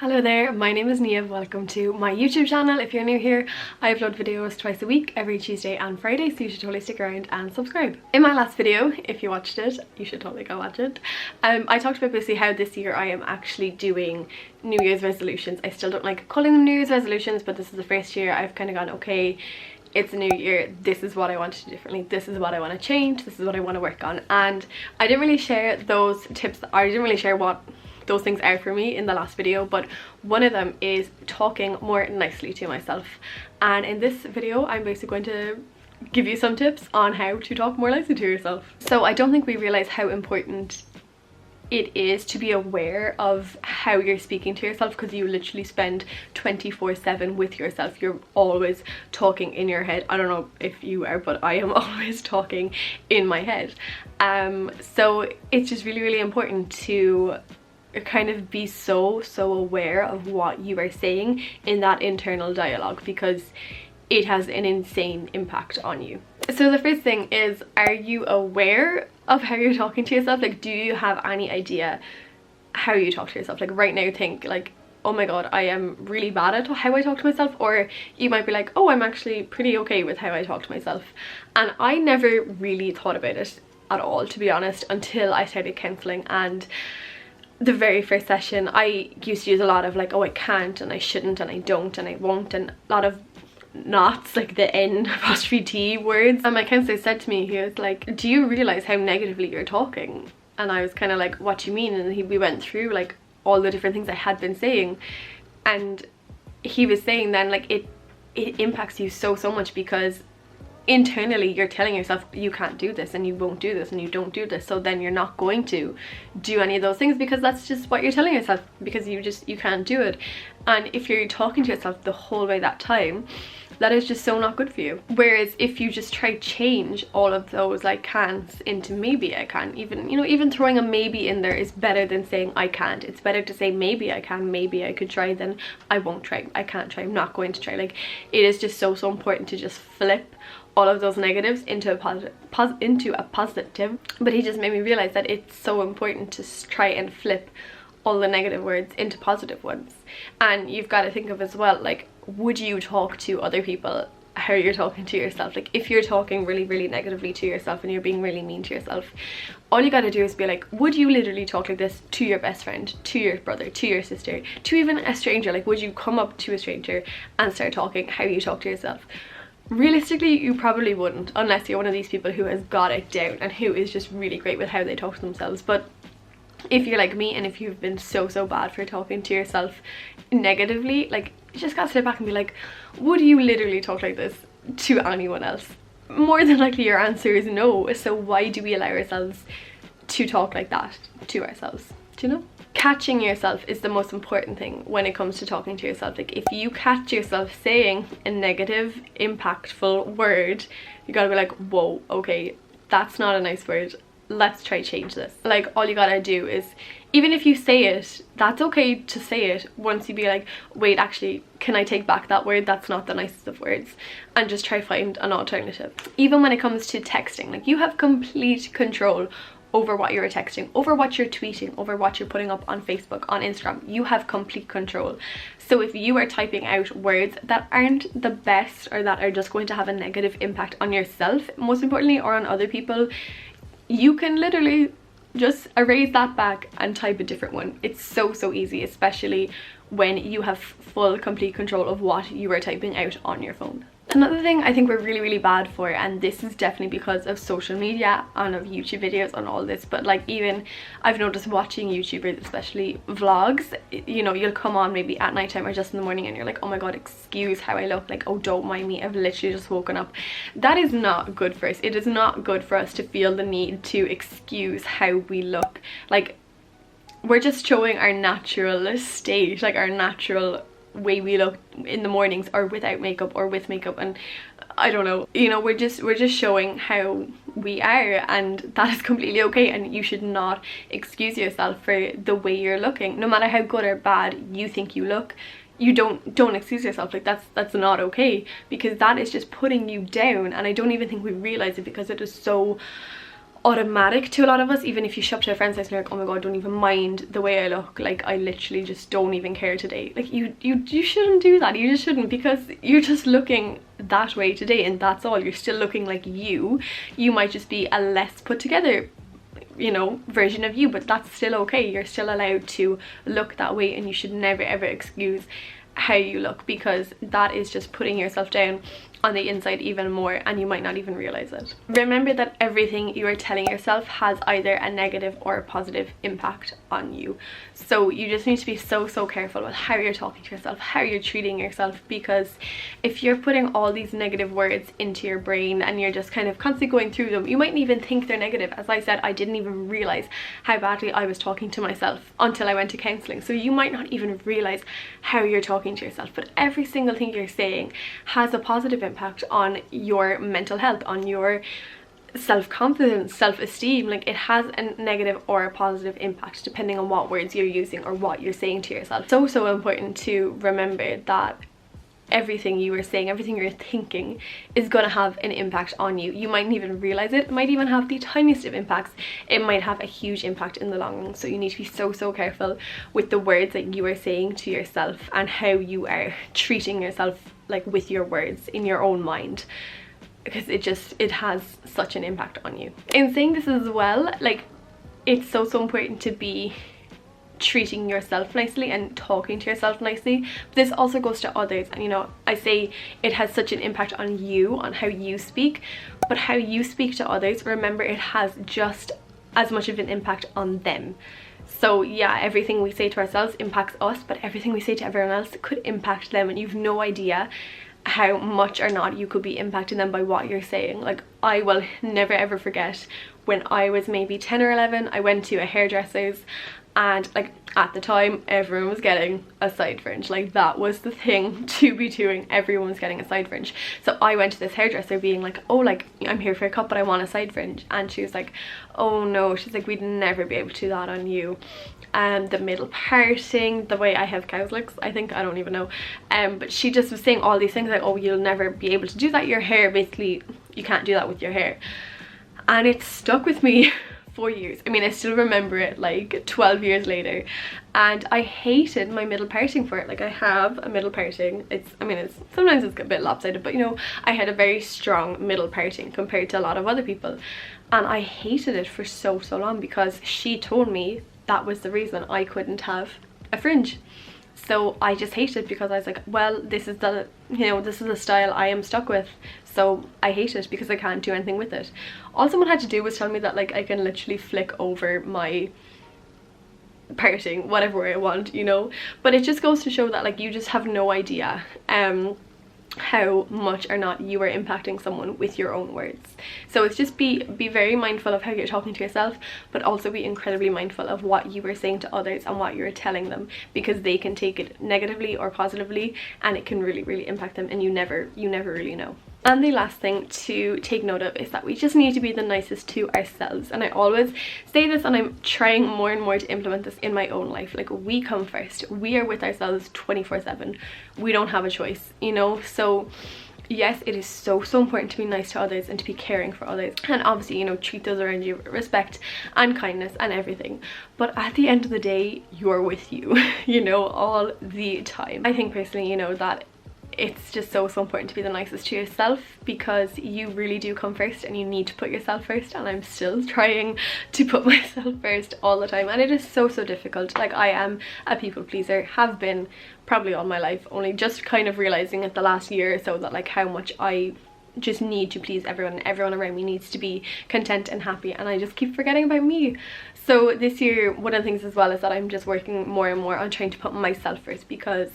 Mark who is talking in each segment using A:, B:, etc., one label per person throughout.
A: Hello there, my name is Nia. Welcome to my YouTube channel. If you're new here, I upload videos twice a week, every Tuesday and Friday, so you should totally stick around and subscribe. In my last video, if you watched it, you should totally go watch it. I talked about basically how this year I am actually doing New Year's resolutions. I still don't like calling them New Year's resolutions, but this is the first year I've kind of gone, okay, it's a new year, this is what I want to do differently, this is what I want to change, this is what I want to work on. And I didn't really share those tips, I didn't really share what those things are for me in the last video, but one of them is talking more nicely to myself. And in this video I'm basically going to give you some tips on how to talk more nicely to yourself. So I don't think we realize how important it is to be aware of how you're speaking to yourself, because you literally spend 24/7 with yourself. You're always talking in your head. I don't know if you are, but I am always talking in my head. So it's just really important to kind of be so aware of what you are saying in that internal dialogue, because it has an insane impact on you. So the first thing is, are you aware of how you're talking to yourself? Like, do you have any idea how you talk to yourself? Like right now, think like, oh my god, I am really bad at how I talk to myself. Or you might be like, oh, I'm actually pretty okay with how I talk to myself. And I never really thought about it at all, to be honest, until I started counselling. And the very first session I used to use a lot of like, oh, I can't and I shouldn't and I don't and I won't, and a lot of nots, like the N''T words. And my counsellor said to me, he was like, do you realise how negatively you're talking? And I was kind of like, what do you mean? And we went through like all the different things I had been saying, and he was saying then like it impacts you so much, because internally you're telling yourself you can't do this and you won't do this and you don't do this, so then you're not going to do any of those things because that's just what you're telling yourself, because you can't do it. And if you're talking to yourself the whole way that time, that is just so not good for you. Whereas if you just try change all of those like can'ts into maybe I can, even throwing a maybe in there is better than saying I can't. It's better to say maybe I can, maybe I could try, than I won't try, I can't try, I'm not going to try. Like, it is just so important to just flip all of those negatives into a positive. But he just made me realize that it's so important to try and flip all the negative words into positive ones. And you've got to think of as well, like, would you talk to other people how you're talking to yourself? Like, if you're talking really negatively to yourself and you're being really mean to yourself, all you got to do is be like, would you literally talk like this to your best friend, to your brother, to your sister, to even a stranger? Like, would you come up to a stranger and start talking how you talk to yourself? Realistically, you probably wouldn't, unless you're one of these people who has got it down and who is just really great with how they talk to themselves. But if you're like me and if you've been so bad for talking to yourself negatively, like, you just gotta sit back and be like, would you literally talk like this to anyone else? More than likely your answer is no. So why do we allow ourselves to talk like that to ourselves? Do you know? Catching yourself is the most important thing when it comes to talking to yourself. Like, if you catch yourself saying a negative, impactful word, you gotta be like, whoa, okay, that's not a nice word, let's try change this. Like, all you gotta do is, even if you say it, that's okay to say it once you be like, wait, actually, can I take back that word? That's not the nicest of words. And just try find an alternative. Even when it comes to texting, like, you have complete control over what you're texting, over what you're tweeting, over what you're putting up on Facebook, on Instagram. You have complete control. So if you are typing out words that aren't the best, or that are just going to have a negative impact on yourself, most importantly, or on other people, you can literally just erase that back and type a different one. It's so easy, especially when you have full complete control of what you are typing out on your phone. Another thing I think we're really bad for, and this is definitely because of social media and of YouTube videos and all this, but like, even I've noticed watching YouTubers, especially vlogs, you'll come on maybe at night time or just in the morning and you're like, oh my god, excuse how I look, like, oh, don't mind me, I've literally just woken up. That is not good for us. It is not good for us to feel the need to excuse how we look. Like, we're just showing our natural state, like our natural way we look in the mornings, or without makeup or with makeup, and I don't know, we're just showing how we are, and that is completely okay. And you should not excuse yourself for the way you're looking, no matter how good or bad you think you look. You don't excuse yourself. Like, that's not okay, because that is just putting you down. And I don't even think we realize it, because it is so automatic to a lot of us. Even if you shop to a friend's house and you're like, oh my god, don't even mind the way I look, like I literally just don't even care today. Like you shouldn't do that. You just shouldn't, because you're just looking that way today and that's all. You're still looking like you might just be a less put together, you know, version of you, but that's still okay. You're still allowed to look that way, and you should never ever excuse how you look, because that is just putting yourself down on the inside even more, and you might not even realize it. Remember that everything you are telling yourself has either a negative or a positive impact on you. So you just need to be so careful with how you're talking to yourself, how you're treating yourself, because if you're putting all these negative words into your brain and you're just kind of constantly going through them, you mightn't even think they're negative. As I said, I didn't even realize how badly I was talking to myself until I went to counselling. So you might not even realize how you're talking to yourself, but every single thing you're saying has a positive impact on your mental health, on your self-confidence, self-esteem. Like it has a negative or a positive impact depending on what words you're using or what you're saying to yourself. So important to remember that everything you are saying, everything you're thinking is going to have an impact on you. You mightn't even realize it. It might even have the tiniest of impacts. It might have a huge impact in the long run. So you need to be so careful with the words that you are saying to yourself and how you are treating yourself, like with your words in your own mind, because it has such an impact on you. In saying this as well, like it's so important to be treating yourself nicely and talking to yourself nicely, but this also goes to others. And you know, I say it has such an impact on you, on how you speak, but how you speak to others, remember, it has just as much of an impact on them. So yeah, everything we say to ourselves impacts us, but everything we say to everyone else could impact them, and you've no idea how much or not you could be impacting them by what you're saying. Like I will never ever forget when I was maybe 10 or 11, I went to a hairdresser's, and like at the time everyone was getting a side fringe. Like that was the thing to be doing, everyone was getting a side fringe. So I went to this hairdresser being like, oh, like I'm here for a cut but I want a side fringe, and she was like, oh no, she's like, we'd never be able to do that on you. The middle parting, the way I have cowslicks, I think, I don't even know, but she just was saying all these things like, oh, you'll never be able to do that, your hair, basically you can't do that with your hair. And it stuck with me for years. I mean, I still remember it like 12 years later, and I hated my middle parting for it. Like I have a middle parting, it's sometimes it's a bit lopsided, but you know, I had a very strong middle parting compared to a lot of other people, and I hated it for so long because she told me that was the reason I couldn't have a fringe. So I just hated it because I was like, well, this is the, you know, this is the style I am stuck with, so I hate it because I can't do anything with it. All someone had to do was tell me that like I can literally flick over my parting whatever way I want, you know. But it just goes to show that like you just have no idea how much or not you are impacting someone with your own words. So it's just be very mindful of how you're talking to yourself, but also be incredibly mindful of what you are saying to others and what you're telling them, because they can take it negatively or positively, and it can really impact them, and you never really know. And the last thing to take note of is that we just need to be the nicest to ourselves. And I always say this, and I'm trying more and more to implement this in my own life. Like, we come first. We are with ourselves 24/7. We don't have a choice, you know? So yes, it is so important to be nice to others and to be caring for others, and obviously, you know, treat those around you with respect and kindness and everything. But at the end of the day, you're with you, you know, all the time. I think personally, you know, that it's just so important to be the nicest to yourself, because you really do come first and you need to put yourself first, and I'm still trying to put myself first all the time, and it is so difficult. Like, I am a people pleaser, have been probably all my life, only just kind of realizing it the last year or so that like how much I just need to please everyone, and everyone around me needs to be content and happy, and I just keep forgetting about me. So this year, one of the things as well is that I'm just working more and more on trying to put myself first, because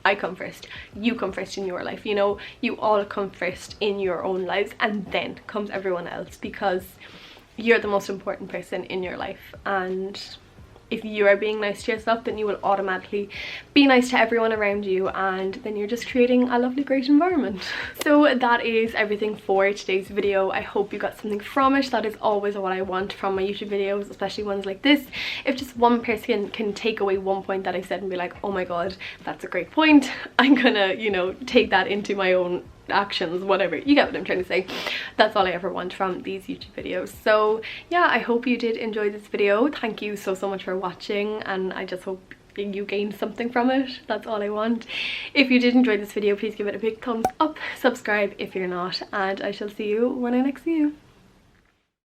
A: I come first, you come first in your life, you know, you all come first in your own lives, and then comes everyone else, because you're the most important person in your life. And if you are being nice to yourself, then you will automatically be nice to everyone around you, and then you're just creating a lovely, great environment. So that is everything for today's video. I hope you got something from it. That is always what I want from my YouTube videos, especially ones like this. If just one person can take away one point that I said and be like, oh my god, that's a great point, I'm gonna, you know, take that into my own actions, whatever, you get what I'm trying to say. That's all I ever want from these YouTube videos. So yeah, I hope you did enjoy this video. Thank you so much for watching, and I just hope you gained something from it. That's all I want. If you did enjoy this video, please give it a big thumbs up, subscribe if you're not, and I shall see you when I next see you.